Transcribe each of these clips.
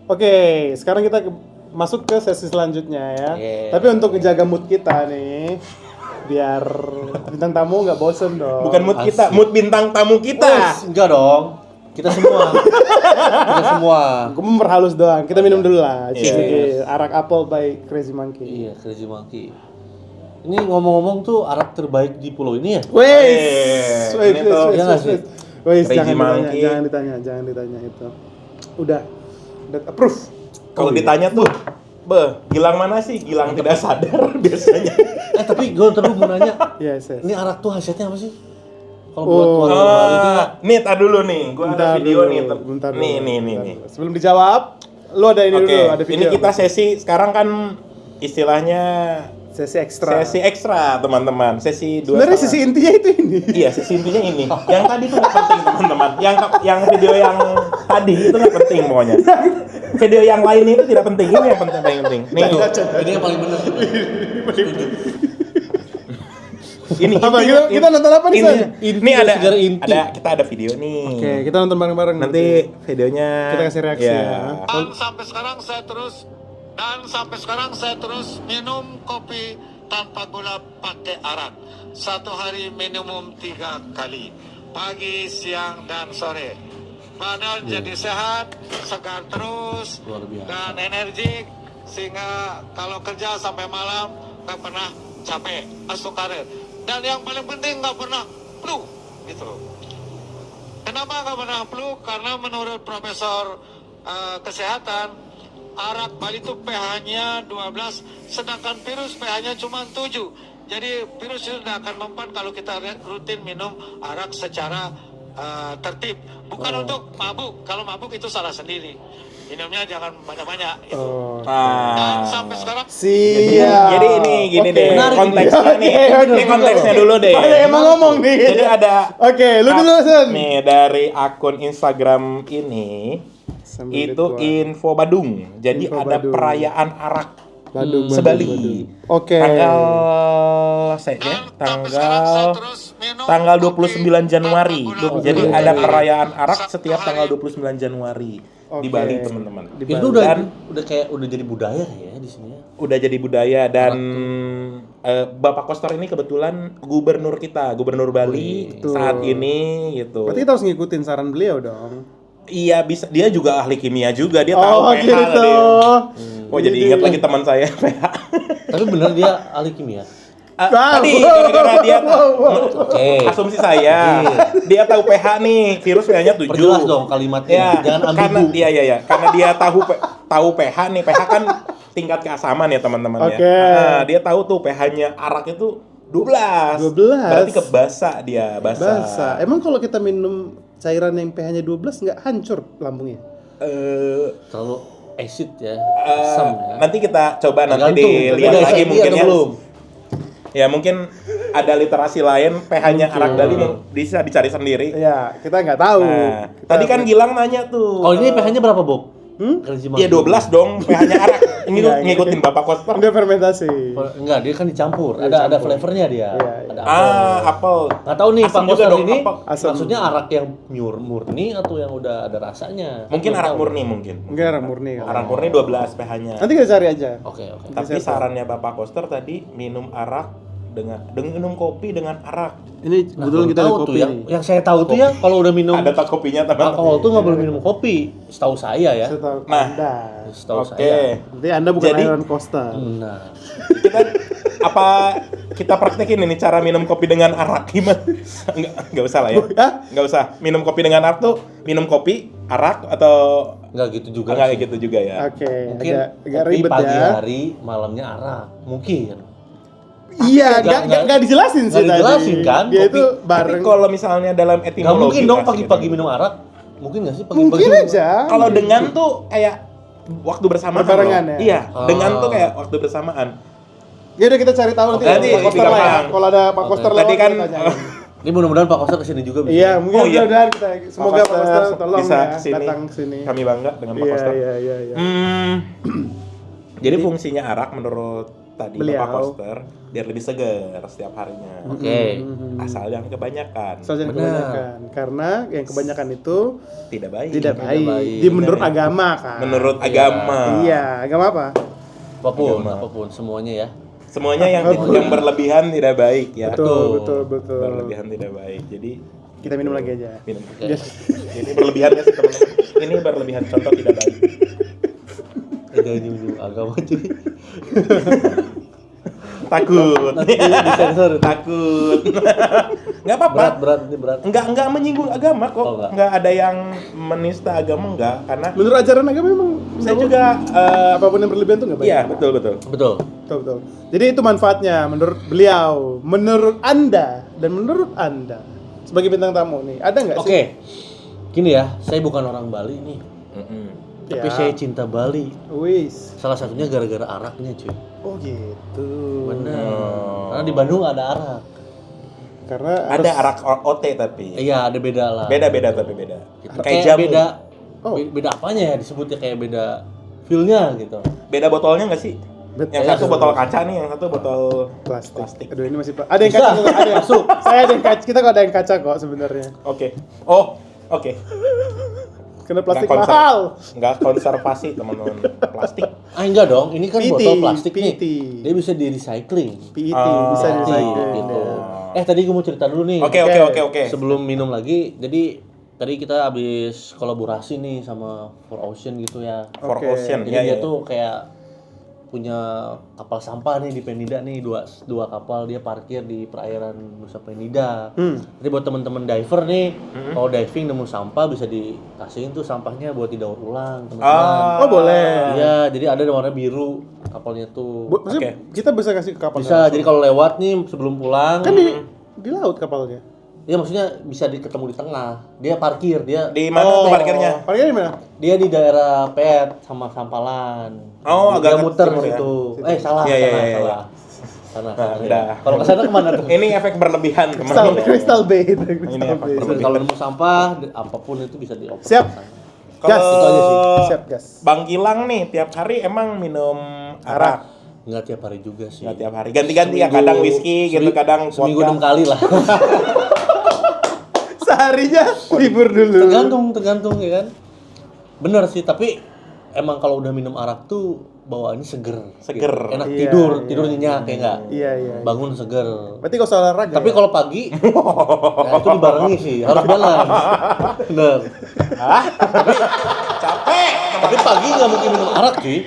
Oke, sekarang kita masuk ke sesi selanjutnya ya. Yeah. Tapi untuk menjaga mood kita nih, biar bintang tamu nggak bosen dong. Bukan mood kita, mood bintang tamu kita. Wes, enggak dong. Kita semua. Kita semua. Gue memperhalus doang. Kita minum dulu lah. Iya, Sedikit arak apple by Crazy Monkey. Iya, Crazy Monkey. Ini ngomong-ngomong tuh arak terbaik di pulau ini ya? Wes, ini tuh, iya nggak sih? Wes, Crazy jangan Monkey. ditanya itu. Udah approve. Kalau ditanya tuh, Gilang mana sih? Gilang tidak sadar biasanya. Tapi gue terus mau nanya, Yes. ini arak tuh khasiatnya apa sih? Kalau Oh. buat keluarga baru itu ya? Nih, tar dulu nih. Gua ada video nih. Bentar dulu. Nih. Sebelum dijawab, lu ada ini Oke, dulu, ada video. ini kita sesi sekarang kan istilahnya sesi ekstra. sesi ekstra, teman-teman. Sesi 2. Sebenarnya sisi intinya itu ini. Iya, sesi intinya ini. Yang tadi itu nggak penting, teman-teman. Yang video yang tadi itu nggak penting pokoknya. Video yang lain itu tidak penting. Ini yang paling penting. Nih, Ini yang paling benar. ini Apa intinya, kita nonton apa nih, San? ini ada segera inti. kita ada video nih. Oke, kita nonton bareng-bareng. Nanti videonya kita kasih reaksi ya. Dan sampai sekarang saya terus minum kopi tanpa gula pakai arak. Satu hari minimum 3 kali, pagi, siang, dan sore. Badan jadi sehat, segar terus, Luar biasa. dan energik, sehingga kalau kerja sampai malam nggak pernah capek, masuk karir. Dan yang paling penting nggak pernah flu, gitu. Kenapa nggak pernah flu? Karena menurut Profesor Kesehatan, arak Bali itu pH-nya 12, sedangkan virus pH-nya cuma 7. Jadi virus itu tidak akan mempan kalau kita rutin minum arak secara tertib. Bukan untuk mabuk. Kalau mabuk itu salah sendiri. Minumnya jangan banyak-banyak. Gitu. Dan sampai sekarang Siap. Jadi ini gini Oke. deh, Menarik konteksnya nih. nih. Oke, Ini konteksnya dulu deh. Oh, emang ngomong nih. Jadi ada Oke, lu dulu, Sen. nih dari akun Instagram ini Sambil itu keluar. info Badung. Jadi Info ada Badung. perayaan arak Badung, Sebali. Badung. Oke. Tanggal sampai sekarang saya terus minum tanggal kopi 29 Januari. tanpa gula. Jadi Oke. ada perayaan arak setiap tanggal 29 Januari di Oke. Bali, teman-teman. Di Itu Bali. udah kayak udah jadi budaya ya di sini ya. Udah jadi budaya dan Bapak Koster ini kebetulan gubernur kita, gubernur Bali Betul. saat ini gitu. Berarti kita harus ngikutin saran beliau dong. Iya bisa, dia juga ahli kimia juga, dia Oh, tahu pH gitu. dia. Oh jadi ingat lagi teman saya pH. Tapi bener dia ahli kimia. Tadi gara-gara dia Oke. asumsi saya, dia tahu pH nih, virus pH-nya 7. Perjelas dong kalimatnya. Ya, Jangan karena ambigu. iya. Karena dia tahu pH nih, pH kan tingkat keasaman ya teman-teman ya. Oke. Nah, dia tahu tuh pH-nya arak itu 12. 12. Berarti kebasa dia, basa. Basa. Emang kalau kita minum cairan yang pH-nya 12 nggak hancur lambungnya? Terlalu acid ya. Eh, Asam ya. nanti kita coba nanti Tergantung. dilihat Udah lagi ini mungkin atau ya. belum? Ya mungkin ada literasi lain pH-nya Mungkin. arak Bali bisa dicari sendiri. Iya, kita nggak tahu. Nah, Kita- tadi kan Gilang nanya tuh. Oh ini pH-nya berapa, Bob? Crazy Ya Monkey. 12 dong pH-nya arak. Ini Iya, ngikutin Bapak Koster. Udah fermentasi. Enggak, dia kan dicampur. Dia Ada campur. flavornya dia. Iya, iya. Ada apel. Apel. Nggak tahu nih Asam Pak juga Koster dong, ini apel. Asam. maksudnya arak yang murni atau yang udah ada rasanya? Mungkin Belum arak tahu. murni mungkin. Enggak, arak murni. Arak murni 12 pH-nya. Nanti kita cari aja. Oke. Tapi sarannya Bapak Koster tadi minum arak dengan minum kopi dengan arak. Ini Nah, kebetulan belum kita ada tahu tuh kopi yang, nih. yang saya tahu tuh ya kalau udah minum Ada tak kopinya teman. alkohol tuh nggak boleh minum kopi. Setahu saya ya. Setahu Nah. Anda. Setahu Oke. saya. Berarti Anda bukan Jadi- Iron Costa. Nah, Kita apa kita praktekin ini cara minum kopi dengan arak gimana? Enggak usah lah ya. Hah? Enggak usah. Minum kopi dengan arak tuh minum kopi, arak atau nggak gitu juga. enggak sih. kayak gitu juga ya. Oke, Mungkin agak kopi ribet pagi ya. hari, malamnya arak. Mungkin. Iya, Nggak- nggak dijelasin sih nggak dijelasin tadi. kan? Dia Kopi. itu Tapi bareng. kalau misalnya dalam Nggak etimologi mungkin dong pasti pagi-pagi gitu. minum arak. Mungkin nggak sih pagi-pagi? Mungkin aja. Kalau dengan tuh kayak waktu bersamaan. Berbarengan loh. ya? Iya, Oh. dengan tuh kayak waktu bersamaan. Ya udah kita cari tahu nanti. Nanti Pak Koster lah ya. gampang. Kalau ada Pak Oke. Koster Tadi lewat kan kita tanyain. Ini mudah-mudahan Pak Koster kesini juga bisa. Iya, mungkin Oh, iya. mudah-mudahan kita semoga Pak Koster tolong bisa ya kesini. datang sini. Kami bangga dengan Pak Iya, Koster. iya. Jadi fungsinya arak menurut tadi Beliau. Bapak Koster biar lebih segar setiap harinya. Oke. Asal jangan kebanyakan. Soal yang Benar. kebanyakan. Karena yang kebanyakan itu Tidak baik. tidak baik. baik. Di menurut Tidak. agama kan. Menurut Iya. agama. Iya, agama apa? Agama. Apapun semuanya ya. Semuanya yang berlebihan tidak baik ya. Betul. Berlebihan tidak baik. Jadi Kita minum lagi aja. minum. Oke. Ini berlebihan ya sih teman-teman. Ini berlebihan, contoh tidak baik. Jangan nyinggung agama cuy. Takut. Nanti disensor. Takut. Enggak apa-apa. Berat ini berat. Enggak menyinggung agama kok. Oh, enggak. Enggak ada yang menista agama enggak, karena Menurut ajaran agama memang saya juga apapun yang berlebihan itu nggak baik. iya, betul. Betul. Betul. Jadi itu manfaatnya menurut beliau, menurut Anda dan menurut Anda sebagai bintang tamu nih, ada nggak Oke. sih? Gini ya, saya bukan orang Bali nih. Mm-mm. Tapi Ya. saya cinta Bali. Wis. Salah satunya gara-gara araknya cuy. Oh gitu. Bener. Oh. Karena di Bandung ada arak. Karena Ada arak OT tapi. Iya, ada beda lah. Beda tapi beda. Gitu. Kayak jamu. beda. Oh. Beda apanya ya disebutnya kayak beda feel-nya gitu. Beda botolnya nggak sih? Yang satu botol kaca nih, yang satu botol plastik. Aduh ini masih ada yang Bisa. kaca kok, ada yang masuk. Saya ada yang kaca. Kita kok ada yang kaca kok sebenarnya. Oke. Oh, oke. Karena plastik Nggak mahal. Nggak konservasi teman-teman. Plastik. Enggak dong, ini kan PET, botol plastik nih. PET. Dia bisa di recycling. PET Oh, bisa PET, recycle. gitu. Ya. Tadi gue mau cerita dulu nih. Oke. Sebelum minum lagi, jadi tadi kita habis kolaborasi nih sama For Ocean gitu ya. For Oke. Ocean. Jadi Iya, dia iya. tuh kayak punya kapal sampah nih di Penida nih, dua kapal dia parkir di perairan Nusa Penida. Jadi buat temen-temen diver nih, kalau diving nemu sampah bisa dikasihin tuh sampahnya buat didaur ulang teman-teman. Oh boleh. Iya, jadi ada warna biru kapalnya tuh. Maksudnya kita bisa kasih ke kapal. Bisa, jadi kalau lewat nih sebelum pulang, Kan di laut kapalnya. ya maksudnya bisa ketemu di tengah. Dia parkir, dia Di mana tuh parkirnya? Parkirnya di mana? dia di daerah Pet sama Sampalan. Oh, dia agak ke muter timur ya? situ. Salah, Iya, iya, salah, iya. salah. Sana. Nah, ya. udah. Kalau ke sana kemana tuh? Ini efek berlebihan teman-teman. Crystal Bay itu. Ini Crystal apa? Bay. Kalau nemu sampah, apapun itu bisa dioper. Siap. Gas. Kalau Itu aja sih. Siap gas. Bang Gilang nih tiap hari emang minum arak. Enggak tiap hari juga sih. Nggak tiap hari. Ganti-ganti ya, kadang whisky gitu, kadang seminggu vodka. 6 kali lah. Seharinya libur dulu. tergantung ya kan. Bener sih, tapi emang kalau udah minum arak tuh bawaannya seger. Seger. Gitu. Enak Iya, tidur iya. nyenyak ya enggak? Iya. Bangun seger. Berarti kau salah olahraga. Tapi ya? kalau pagi, ya itu dibarengi sih, harus balance. Bener. Capek. Tapi pagi nggak mungkin minum arak cuy.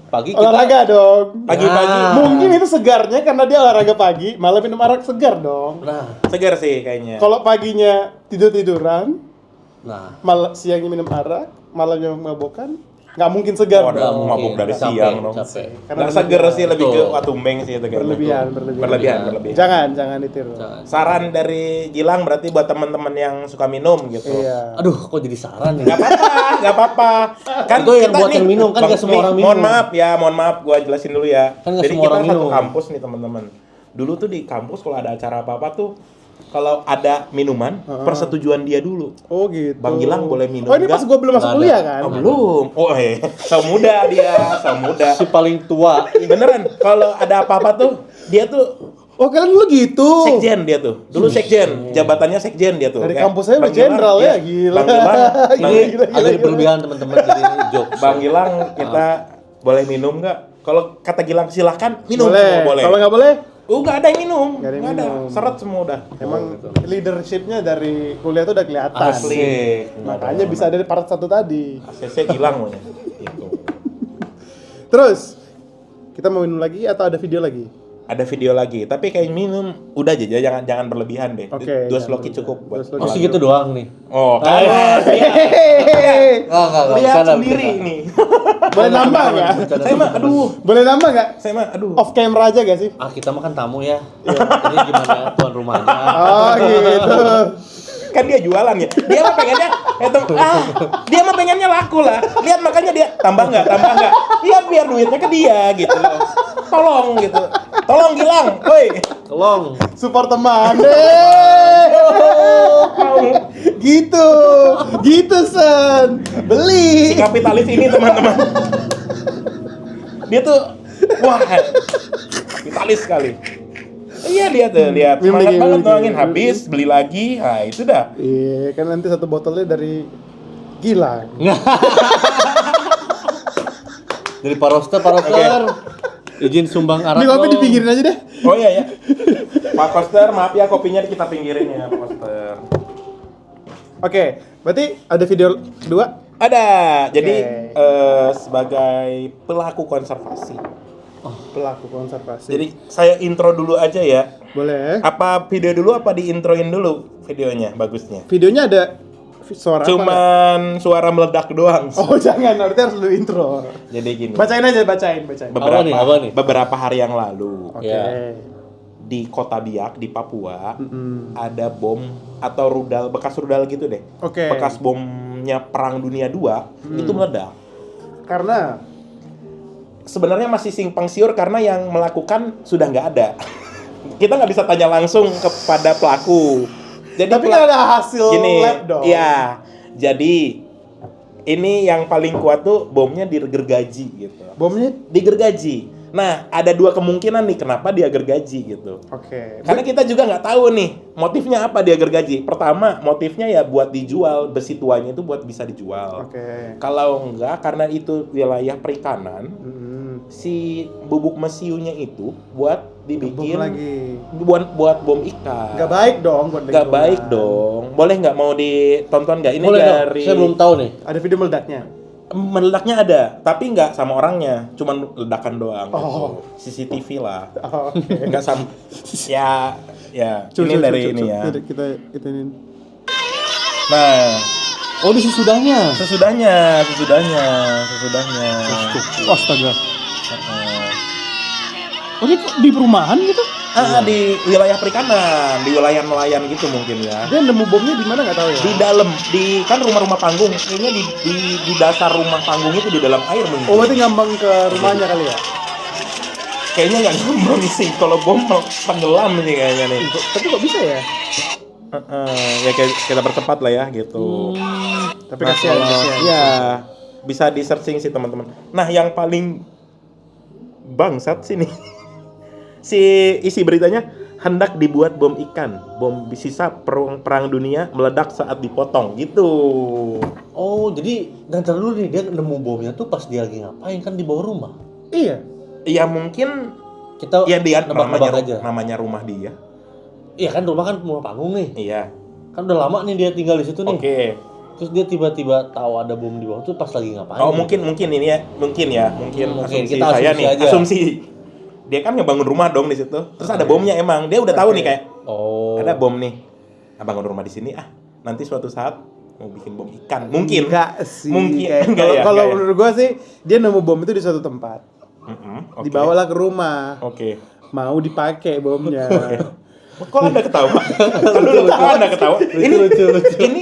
Pagi kita olahraga dong. Pagi-pagi. Nah. Mungkin itu segarnya karena dia olahraga pagi, malah minum arak segar dong. Nah, Segar sih kayaknya. Kalau paginya tidur-tiduran, nah. siangnya minum arak, malamnya mabokan, nggak mungkin segar Oh, dong. udah mabuk dari Capek, siang dong. capek. Karena Nggak seger sih, lebih ke Betul. watumbeng sih itu kayaknya. Berlebihan. Jangan ditiru. Jangan. Saran dari Gilang berarti buat teman-teman yang suka minum gitu. Iya. Aduh, kok jadi saran nih? Nggak apa-apa. Kan Itu yang kita buat yang minum, kan nggak semua orang minum. Mohon maaf, gua jelasin dulu ya. Kan nggak Jadi semua kita orang satu minum. kampus nih teman-teman. Dulu tuh di kampus kalau ada acara apa-apa tuh, kalau ada minuman, persetujuan dia dulu. Oh gitu. Bang Gilang boleh minum Oh ini nggak? pas gua belum masuk Nggak ada. kuliah kan? Oh, belum. Oh, semuda dia, semuda. Si paling tua. Beneran, kalau ada apa-apa tuh, dia tuh Oh kalian dulu gitu. sekjen dia tuh. Dulu sekjen, jabatannya sekjen dia tuh. Dari Kayak kampus saya udah Bang Gilang, jenderal ya, iya. gila. Bang Gilang, Ini agak berlebihan teman-teman, jadi ini jokes. Bang Gilang, kita boleh minum nggak? Kalau kata Gilang silahkan minum Boleh. semua boleh. Kalau nggak boleh, Nggak ada yang minum, Nggak ada yang nggak ada. minum. Seret semua udah. emang leadershipnya dari kuliah tuh udah kelihatan. Asik. Makanya bisa ada di part 1 tadi. ACC Gilang pokoknya. Gitu. Terus kita mau minum lagi atau ada video lagi? Ada video lagi, tapi kayak minum udah aja, jangan berlebihan deh. Oke, Dua jangan sloki berlebihan. cukup buat. Dua sloki. Masih gitu doang nih. Oh, kan. Enggak, Lihat bercanda, sendiri bercanda. nih. Boleh nambah nggak? Bercanda, Saya mah aduh, Boleh nambah nggak? saya mah aduh. Off camera aja gak sih? Ah, kita mah kan tamu ya. Jadi gimana tuan rumahnya? Oh gitu. Kan dia jualan ya. Dia mah pengennya dia mah pengennya laku lah. Lihat makanya dia tambah nggak? Iya biar duitnya ke dia gitu loh. Tolong gitu. Tolong Gilang, woi. Tolong. Support teman. Gitu. Gitu Sen. Si Beli. kapitalis ini teman-teman. Dia tuh Wah, kapitalis sekali. Iya lihat Minum semangat lagi, banget minum nuangin, lagi. habis beli lagi, nah itu dah. Iya, kan nanti satu botolnya dari Gilang. Dari Pak Roster. Izin sumbang arak Ini kopi dong. dipinggirin aja deh. Oh iya ya. Pak Koster, maaf ya kopinya kita pinggirin ya Pak Koster. Oke, berarti ada video kedua? Ada. Jadi Oke. sebagai pelaku konservasi. Pelaku konservasi. Jadi saya intro dulu aja ya. Boleh. Apa video dulu apa diintroin dulu videonya bagusnya? Videonya ada suara apa? Cuman suara meledak doang. Oh jangan, berarti harus lu intro. Jadi gini. Bacain aja, bacain. Apa nih? Beberapa hari yang lalu Oke. Ya. di Kota Biak di Papua Mm-mm. ada bom atau rudal bekas rudal gitu deh. Oke. Bekas bomnya Perang Dunia II itu meledak. Karena Sebenarnya masih simpang siur karena yang melakukan sudah nggak ada. Kita nggak bisa tanya langsung kepada pelaku. Jadi tapi kan ada hasil gini, lab dong. iya. Jadi ini yang paling kuat tuh bomnya digergaji gitu. Bomnya Digergaji. Nah, ada dua kemungkinan nih kenapa dia gergaji gitu. oke. Karena kita juga nggak tahu nih motifnya apa dia gergaji. Pertama, motifnya ya buat dijual, besi tuanya itu buat bisa dijual. Oke. Kalau enggak, karena itu wilayah perikanan, Mm-mm. si bubuk mesiunya itu buat dibikin Bom lagi. buat bom ikan. Nggak baik dong buat Nggak lingkungan. baik dong. Boleh nggak mau ditonton nggak? Ini Boleh dong. dari Saya belum tahu nih. Ada video meledaknya. meledaknya ada, tapi nggak sama orangnya, cuman ledakan doang. Oh. Gitu. CCTV lah. Oh, oke. Nggak sama. Ya, Coba, ini coba, dari coba, ini coba. ya. Kita ini. Nah, Oh, di sesudahnya. sesudahnya. Astaga. Heeh. Oh, ini di perumahan gitu? Di wilayah perikanan, di wilayah nelayan gitu mungkin ya. Dia nemu bomnya di mana nggak tahu ya? Di dalam, kan rumah-rumah panggung, kayaknya di dasar rumah panggung itu di dalam air mungkin. Oh, berarti ngambang ke rumahnya kali ya? Kayaknya nggak ngomong sih, kalau bom tenggelam nih kayaknya nih. Tapi kok bisa ya? Ya kita bercepat lah ya gitu. Tapi Nah, kasihan, kalau- kasihan. Ya, bisa di searching sih teman-teman. Nah, yang paling bangsat sih nih. Si isi beritanya hendak dibuat bom ikan, bom sisa perang dunia meledak saat dipotong gitu. Oh, jadi dan ntar dulu nih dia nemu bomnya tuh pas dia lagi ngapain kan di bawah rumah. Iya. Ya mungkin Kita ya dia nebak-nebak aja. namanya rumah dia. Iya kan rumah panggung nih. Iya. Kan udah lama nih dia tinggal di situ nih. Oke. Terus dia tiba-tiba tahu ada bom di bawah tuh pas lagi ngapain. Oh, mungkin ini ya, mungkin Mungkin, asumsi kita saya asumsi nih, aja. asumsi. Dia kan ngebangun rumah dong di situ. Terus ada bomnya emang. Dia udah tahu nih kayak Oh. ada bom nih. Bangun rumah di sini nanti suatu saat mau bikin bom ikan. Mungkin. Enggak sih. Mungkin. Kayak- Enggak ya, Kalau enggak ya. menurut gua sih dia nemu bom itu di suatu tempat. Oke. Dibawalah ke rumah. Oke. Mau dipakai bomnya. Kok Anda ketawa? Kalau Anda ketawa. Ini lucu. ini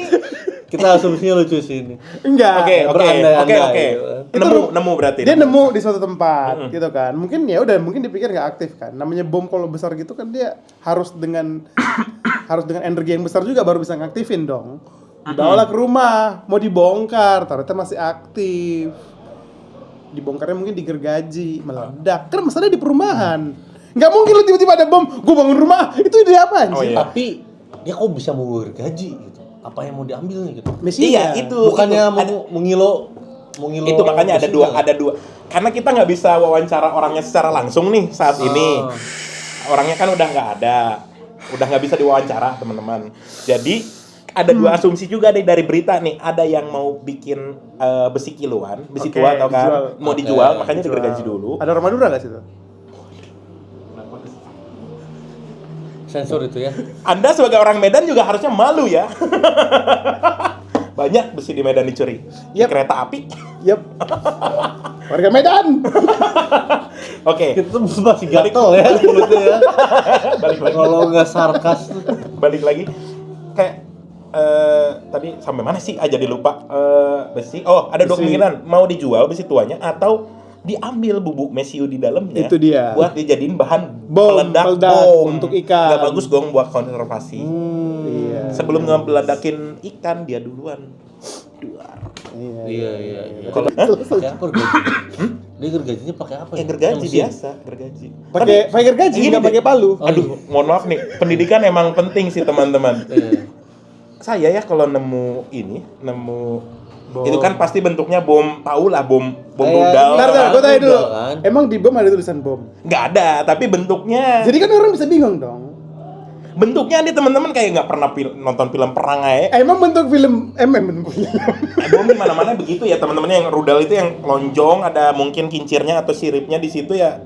Kita asumsinya lucu sih ini. Enggak. oke. berandai-andai, gitu kan. Nemu berarti. Dia nemu di suatu tempat gitu kan. Mungkin ya udah mungkin dipikir nggak aktif kan. Namanya bom kalau besar gitu kan dia harus dengan energi yang besar juga baru bisa ngaktifin dong. Dibawalah ke rumah, mau dibongkar, ternyata masih aktif. Dibongkarnya mungkin digergaji, meledak. Kan masalahnya di perumahan. Nggak mungkin lu tiba-tiba ada bom, gua bangun rumah, itu ide apa anjir? Oh, iya. Tapi dia kok bisa mau gergaji gitu. Apa yang mau diambil nih gitu. Mesinnya. Iya, itu. Bukannya Ada- mengilo itu makanya ada mesinnya. dua karena kita nggak bisa wawancara orangnya secara langsung nih saat ini orangnya kan udah nggak ada, udah nggak bisa diwawancara teman-teman. Jadi ada dua asumsi juga dari berita nih, ada yang mau bikin besi kiloan, besi Oke, tua atau kan dijual. mau Oke, dijual makanya Jual. digergaji dulu. Ada rumah Madura nggak situ? Sensor itu ya. Anda sebagai orang Medan juga harusnya malu ya. Banyak besi di Medan dicuri. Di Yap. kereta api. Yep. Warga Medan. Oke. Itu masih gatel ya mulutnya ya. Balik lagi. Kalau nggak sarkas tuh. Balik lagi. Kayak tadi sampai mana sih? Jadi lupa. Besi. Oh, ada dua Besi. kemungkinan. Mau dijual besi tuanya atau diambil bubuk mesiu di dalamnya. Itu dia. Buat dijadiin bahan Bom, peledak peledak bom. untuk ikan. Nggak bagus dong buat konservasi. Iya. Sebelum ngeledakin ikan dia duluan. Duar. Iya. Kalau Siapa gergaji? Dia gergajinya pakai apa ya? gergaji Mesin. biasa, gergaji. Pakai gergaji Gini nggak deh. pakai palu. Aduh, mohon maaf nih, pendidikan emang penting sih teman-teman. Iya. Saya ya kalau nemu itu kan pasti bentuknya bom, tau lah bom rudal. Ntar, Kan, gue tanya dulu. udah kan. Emang di bom ada tulisan bom? Nggak ada, tapi bentuknya Jadi kan orang bisa bingung dong. nih teman-teman kayak nggak pernah nonton film perang aja. Emang bentuk film bentuk film. Bom di mana-mana begitu ya teman-teman, yang rudal itu yang lonjong, ada mungkin kincirnya atau siripnya di situ ya.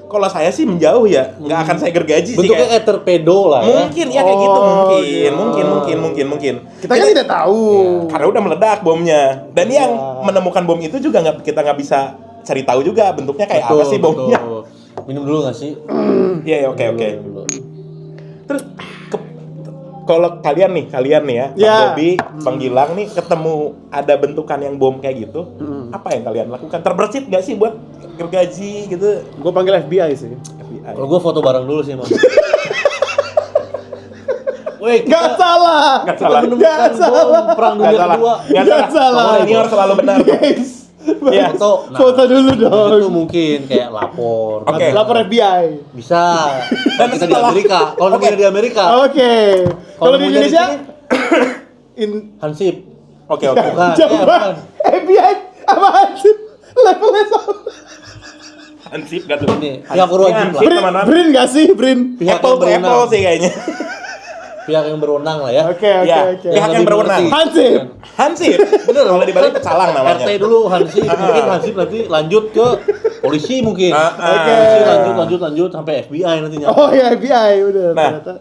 Kalau saya sih menjauh ya, nggak akan saya gergaji sih. Bentuknya Kayak, kayak torpedo lah ya. mungkin ya kayak gitu, Oh, iya. mungkin. Kita kan tidak tahu. Karena udah meledak bomnya. Dan yang menemukan bom itu juga kita nggak bisa cari tahu juga bentuknya kayak apa sih bomnya. Betul. Minum dulu nggak sih? Iya, oke. Minum dulu. Terus kalau kalian nih ya, Bang Ya. Bobby, Bang Gilang nih ketemu ada bentukan yang bom kayak gitu, apa yang kalian lakukan? Terbersit nggak sih buat gergaji gitu? Gue panggil FBI sih. FBI. Kalau gue foto bareng dulu sih emang. Woi, Nggak salah. Nggak salah. Nggak salah. bom perang Nggak dunia salah. kedua. Nggak Nggak salah. Kamu senior selalu benar. Guys. Iya. Foto. Nah, Foto dulu dong. itu mungkin kayak lapor. Oke. Lapor FBI. Bisa. Dan Kita di setelah- Amerika. Kalau Oke. di Amerika, Oke. Kalau di mau Indonesia jadi Hansip. Oke. Bukan. coba FBI apaan sih? Levelnya sama. Hansip gak tuh? Ini, pihak berwajib lah. Brin, teman-teman. Brin nggak sih? Brin. Pihak Apple yang to Apple berwenang. sih kayaknya. Pihak yang berwenang lah ya. Oke. Ya, pihak yang lebih berwenang. mengerti. Hansip. Hansip. Bener. Kalau dibalik pecalang namanya. RT dulu Hansip, mungkin Hansip nanti lanjut ke polisi mungkin. Oke. Polisi lanjut sampai FBI nantinya. Oh ya FBI udah. Nah. Ternyata.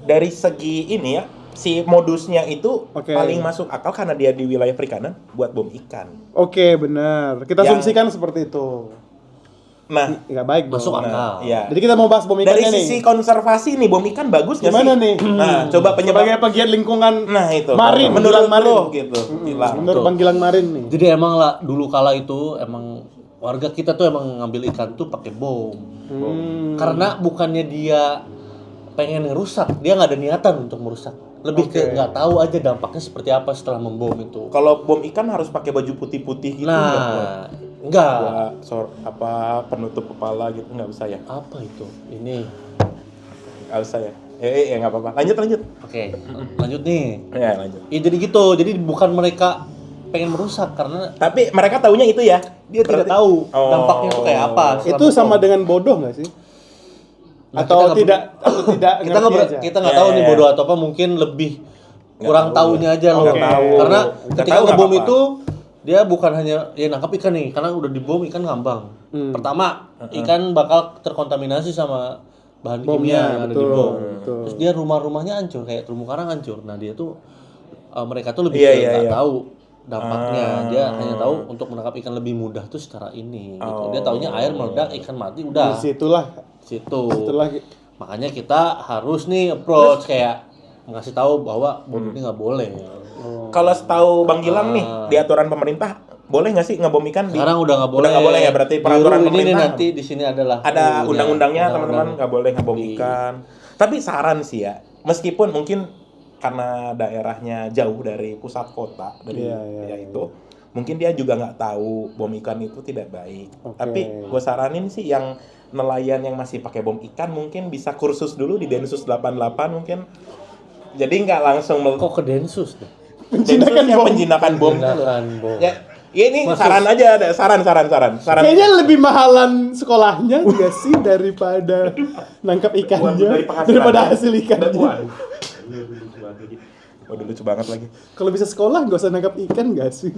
Dari segi ini ya, si modusnya itu Oke. paling masuk akal karena dia di wilayah perikanan buat bom ikan. Oke benar. Kita Yang- asumsikan seperti itu. Nah, Nggak baik dong. Masuk akal. nah ya. Jadi kita mau bahas bom Dari ikannya nih. sisi konservasi nih, bom ikan bagus nggak sih? Gimana nih? Nah, coba penyebab. Sebagai pegiat lingkungan Nah itu. Marin, menurut Gilang Marin. lo gitu. Gilang. menurut Betul. panggilan Marin nih. Jadi emang lah dulu kala itu emang warga kita tuh emang ngambil ikan tuh pakai bom. Karena bukannya dia pengen ngerusak, dia nggak ada niatan untuk merusak. Lebih ke nggak tahu aja dampaknya seperti apa setelah membom itu. Kalau bom ikan harus pakai baju putih-putih gitu nggak? Nah, enggak. Apa penutup kepala gitu nggak usah ya? Apa itu? Ini. Nggak usah ya? Ya nggak apa-apa. Lanjut. Oke, lanjut nih. Ya lanjut. Ya jadi gitu. Jadi bukan mereka pengen merusak karena Tapi mereka taunya itu ya? dia tidak tahu dampaknya itu kayak apa. setelah Itu sama membom. dengan bodoh nggak sih? Nah, Atau kita tidak kita nggak ngerti aja? kita nggak Ya, tahu ya, nih ya. bodoh atau apa, mungkin lebih kurang tahu tahunya aja loh. Nggak tahu. Karena Nggak ketika tahu nggak ngebom apa-apa. itu dia bukan hanya ya nangkap ikan nih, karena udah dibom ikan ngambang. Pertama, ikan bakal terkontaminasi sama bahan kimia Bomnya, yang ada di betul, bom. betul. Terus dia rumah-rumahnya hancur, kayak terumbu karang hancur. Nah, dia tuh mereka tuh lebih Iya, ke iya, nggak iya. tahu dampaknya. Dia hanya tahu untuk menangkap ikan lebih mudah tuh secara ini gitu. Dia taunya air meledak, ikan mati, udah. Disitulah Situ. itulah Makanya kita harus nih approach kayak ngasih tahu bahwa bom ini nggak boleh. Kalau setahu Bang Gilang nih, di aturan pemerintah boleh nggak sih ngebom ikan? Sekarang udah nggak boleh. Udah nggak boleh ya, berarti peraturan Biru ini nih pemerintah. nanti di sini adalah Ada rules-nya. undang-undangnya teman-teman, Undang-undang. nggak boleh ngebom Iya. ikan. Tapi saran sih ya, meskipun mungkin karena daerahnya jauh dari pusat kota, dari Iya, itu, mungkin dia juga nggak tahu bom ikan itu tidak baik. Oke. Tapi gue saranin sih yang nelayan yang masih pakai bom ikan mungkin bisa kursus dulu di Densus 88 mungkin. Jadi nggak langsung Kok ke Densus deh? Densus yang penjinakan bom. Penjinakan bom. Ya, ini Masuk. saran aja, ada saran. kayaknya lebih mahalan sekolahnya juga sih daripada nangkap ikannya Dari penghasilan. daripada hasil ikannya. Waduh, lucu banget lagi. Kalau bisa sekolah nggak usah nangkap ikan nggak sih?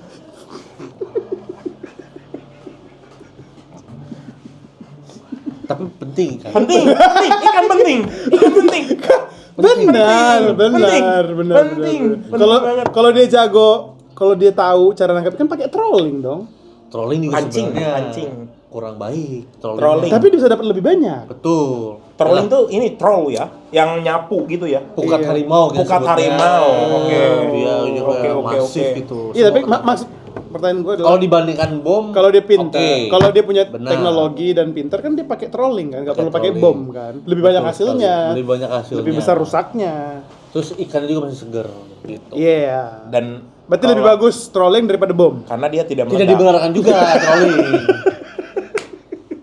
Tapi penting kan. Penting, ikan penting. Benar. Penting Kalau banget. kalau dia jago, kalau dia tahu cara nangkap ikan pakai trolling dong. Trolling juga Pancing, sebenarnya pancing. kurang baik. Trolling. Tapi bisa dapat lebih banyak. Betul. Trolling tuh ini troll ya, yang nyapu gitu ya. Pukat Iya. harimau kita Pukat sebutnya. harimau, oke. Dia Oke, masif oke. gitu. Iya, tapi Semua- maksud pertanyaan gue adalah kalau dibandingkan bom, kalau dia pintar, oke. kalau dia punya Benar. teknologi dan pintar kan dia pakai trolling kan, nggak Pakai perlu pakai trolling. bom kan. Lebih banyak Betul hasilnya. sekali. Lebih banyak hasilnya. Lebih besar rusaknya. Terus ikannya juga masih seger gitu. Iya. Dan Berarti lebih bagus trolling daripada bom. Karena dia tidak Tidak meledak. dibenarkan juga trolling.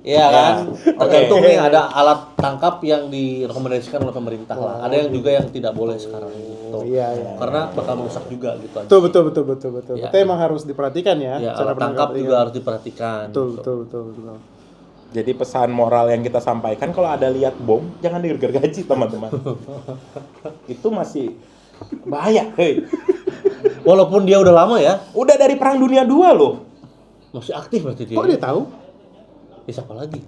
Iya kan? Tergantung nih ada alat tangkap yang direkomendasikan oleh pemerintah lah. Ada yang juga yang tidak boleh sekarang gitu. Iya. Karena bakal merusak juga gitu aja. Betul. Iya. Itu emang harus diperhatikan ya. Ya, cara alat tangkap penangkapan juga ikan. harus diperhatikan. Betul, gitu. betul. Jadi pesan moral yang kita sampaikan kalau ada lihat bom jangan digergaji teman-teman. Itu masih bahaya. Hei. Walaupun dia udah lama ya, Udah dari Perang Dunia II loh. masih aktif berarti dia. Kok dia tahu? Ya, siapa lagi?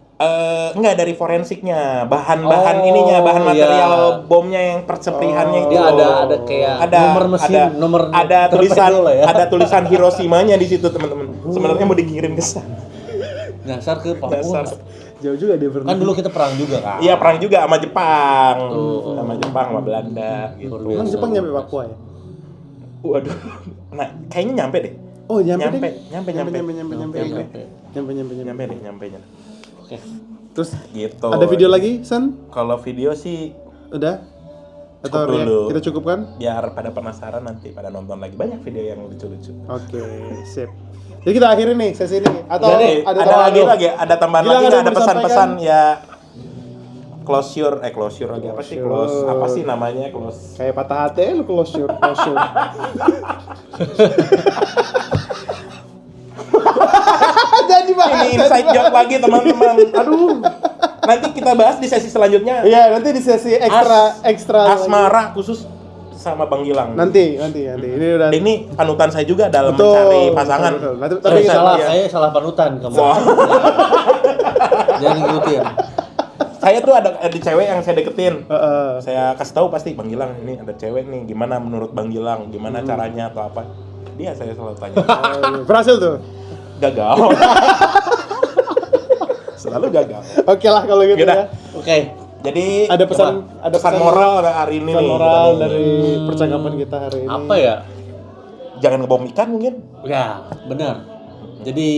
Enggak dari forensiknya, bahan-bahan ininya, bahan material bomnya yang persepihannya itu. Dia loh. ada kayak ada nomor mesin, nomor ada tulisan torpedo lah ya. ada tulisan Hiroshima-nya di situ teman-teman. Sebenarnya mau dikirim ke sana. Nyasar ke Papua. Dasar. Jauh juga dia pernah. Kan dulu kita perang juga kan. Iya perang juga sama Jepang, sama Jepang, sama Belanda. Gitu. Luar biasa. Emang Jepang nyampe Papua ya? Waduh, nah kayaknya nyampe deh. Oh, nyampe. Nyampe. Nyampe. Oke. Terus Gitu. ada video lagi, San? Kalau video sih Udah? Atau Cukup dulu. kita cukupkan? biar pada penasaran nanti pada nonton lagi banyak video yang lucu-lucu. Oke, sip. Jadi kita akhirin nih sesi ini atau Udah nih, ada tambahan lagi dulu? ada tambahan Gilang, lagi ada nggak? Ada yang mau pesan-pesan disampaikan? ya closure lagi apa sih Closure. apa sih namanya close Kayak patah hati lu close your. Jadi ini inside joke lagi teman-teman. Aduh. Nanti kita bahas di sesi selanjutnya. Iya, nanti di sesi ekstra Asmara khusus sama Bang Gilang. Nanti. Ini udah Ini panutan saya juga dalam Betul, mencari pasangan. betul. Nanti, Tapi tapi salah, iya. saya salah panutan kamu. Wah. Jangan ngikutin. Saya tuh ada cewek yang saya deketin. Heeh. Saya kasih tahu pasti Bang Gilang ini ada cewek nih. Gimana menurut Bang Gilang? Gimana caranya atau apa? Dia saya selalu tanya. Berhasil tuh. Gagal. Selalu gagal. Oke lah kalau gitu Yaudah. ya. Oke. Jadi Ada pesan pesan moral hari ini pesan nih. moral kita nih. dari percakapan kita hari ini. Apa ya? Jangan ngebom ikan mungkin. Ya, benar. Jadi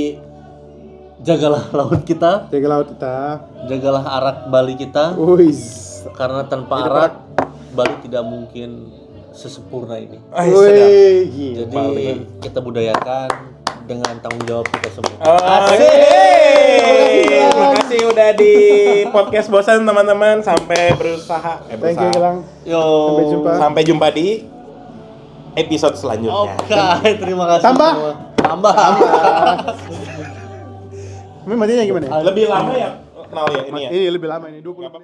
jagalah laut kita, Jaga laut kita. jagalah arak Bali kita, Wis. karena tanpa Hidup arak Bali tidak mungkin sesempurna ini. Sedap. Wih, gila. Jadi kita budayakan dengan tanggung jawab kita semua. Asik. Terima kasih udah di podcast bosan teman-teman sampai berusaha. Thank you, Gilang. Yo. Sampai jumpa. Sampai jumpa di episode selanjutnya. Oke, terima kasih Tambah. semua. Tambah. Ini matinya gimana ya? Lebih lama ya kenal ya ini ya. Ini lebih lama ini 20 menit.